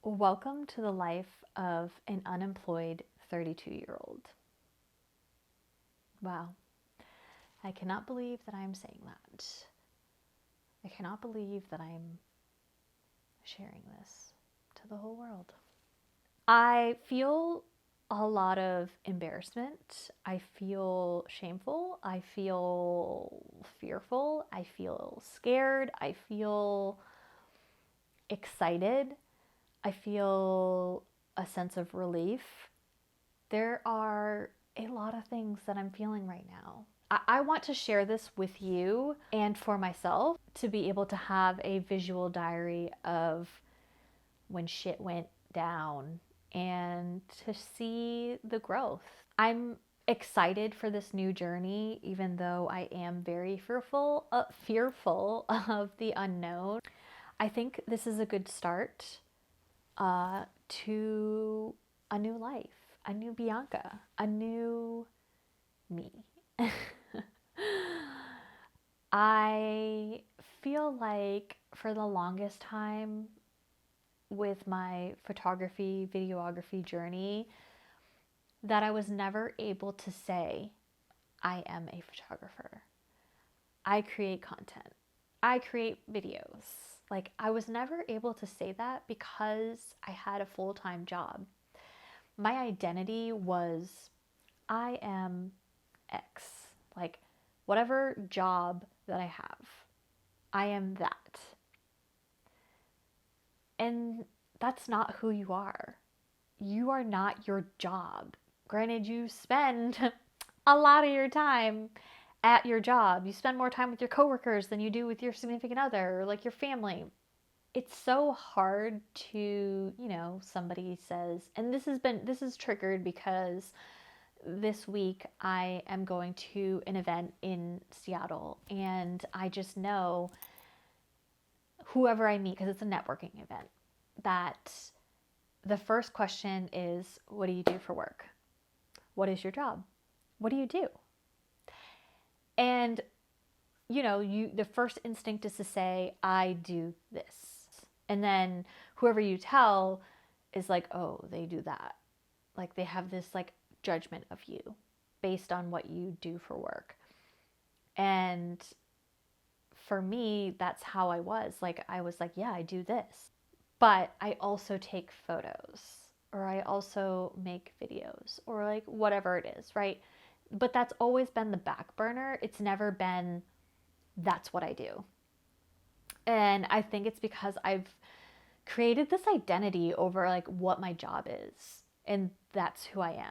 Welcome to the life of an unemployed 32-year-old. Wow, I cannot believe that I'm saying that. I cannot believe that I'm sharing this to the whole world. I feel a lot of embarrassment. I feel shameful. I feel fearful. I feel scared. I feel excited. I feel a sense of relief. There are a lot of things that I'm feeling right now. I want to share this with you and for myself to be able to have a visual diary of when shit went down and to see the growth. I'm excited for this new journey, even though I am very fearful of the unknown. I think this is a good start to a new life, a new Bianca, a new me. I feel like for the longest time with my photography, videography journey, that I was never able to say, I am a photographer. I create content. I create videos. Like, I was never able to say that because I had a full-time job. My identity was, I am X. Like, whatever job that I have, I am that. And that's not who you are. You are not your job. Granted, you spend a lot of your time at your job. You spend more time with your coworkers than you do with your significant other or like your family. It's so hard to, somebody says, and this is triggered because this week I am going to an event in Seattle, and I just know whoever I meet, because it's a networking event, that the first question is, what do you do for work? What is your job? What do you do? And the first instinct is to say, I do this. And then whoever you tell is like, oh, they do that. Like, they have this like judgment of you based on what you do for work. And for me, that's how I was. Like, I was like, yeah, I do this. But I also take photos, or I also make videos, or like whatever it is, right? But that's always been the back burner. It's never been, that's what I do. And I think it's because I've created this identity over like what my job is, and that's who I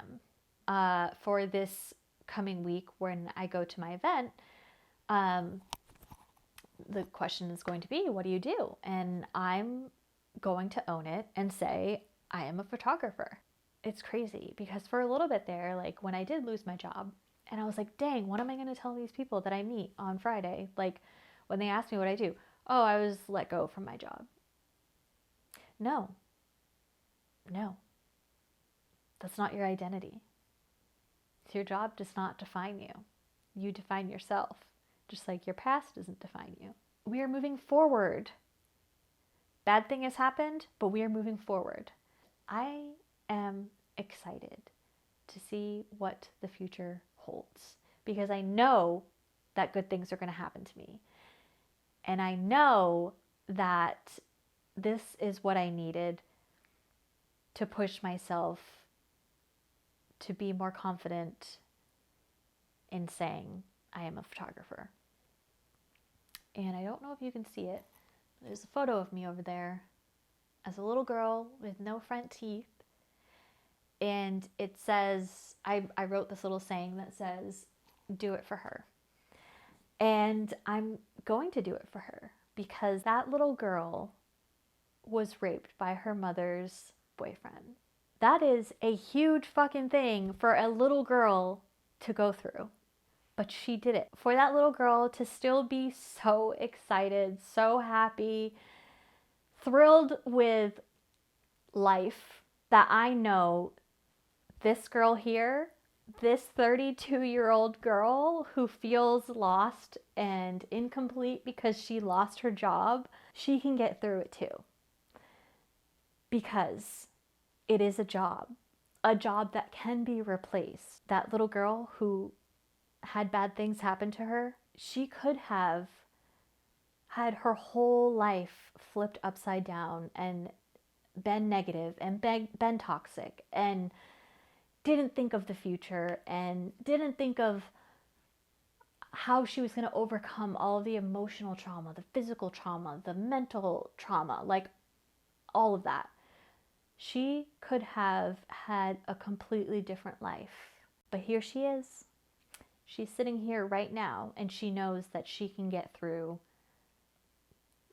am. For this coming week, when I go to my event, the question is going to be, what do you do? And I'm going to own it and say, I am a photographer. It's crazy because for a little bit there, like when I did lose my job, and I was like, dang, what am I going to tell these people that I meet on Friday? Like, when they ask me what I do, oh, I was let go from my job. No, that's not your identity. Your job does not define you. You define yourself, just like your past doesn't define you. We are moving forward. Bad thing has happened, but we are moving forward. I am excited to see what the future holds because I know that good things are going to happen to me. And I know that this is what I needed to push myself to be more confident in saying I am a photographer. And I don't know if you can see it, but there's a photo of me over there as a little girl with no front teeth. And it says, I wrote this little saying that says, do it for her. And I'm going to do it for her because that little girl was raped by her mother's boyfriend. That is a huge fucking thing for a little girl to go through. But she did it. For that little girl to still be so excited, so happy, thrilled with life, that I know this girl here, this 32-year-old girl who feels lost and incomplete because she lost her job, she can get through it too. because it is a job that can be replaced. That little girl who had bad things happen to her, she could have had her whole life flipped upside down and been negative and been toxic and didn't think of the future and didn't think of how she was going to overcome all of the emotional trauma, the physical trauma, the mental trauma, like all of that. She could have had a completely different life. But here she is. She's sitting here right now, and she knows that she can get through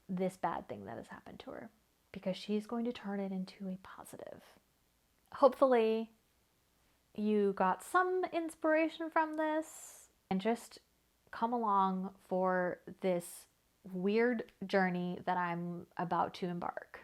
this bad thing that has happened to her because she's going to turn it into a positive. Hopefully, you got some inspiration from this and just come along for this weird journey that I'm about to embark.